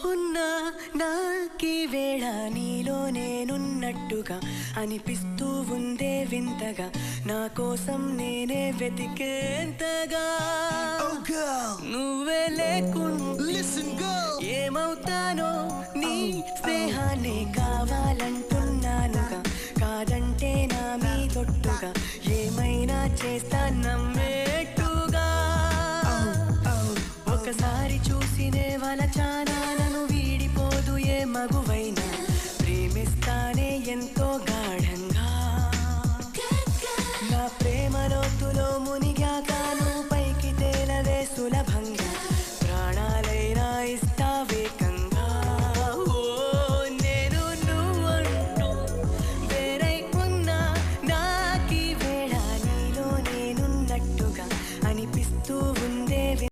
ఉన్నా నాకీ వేళ నీలో నేనున్నట్టుగా అనిపిస్తూ ఉందే వింతగా నా కోసం నేనే వెతికేంతగా నువ్వే లేకుండా ఏమవుతానో నీ స్నేహాన్ని కావాలంటున్నానుగా కాదంటే నా మీ తొట్టుగా ఏమైనా చేస్తా నమ్మేట్టుగా ఒకసారి చూసినే వలచాను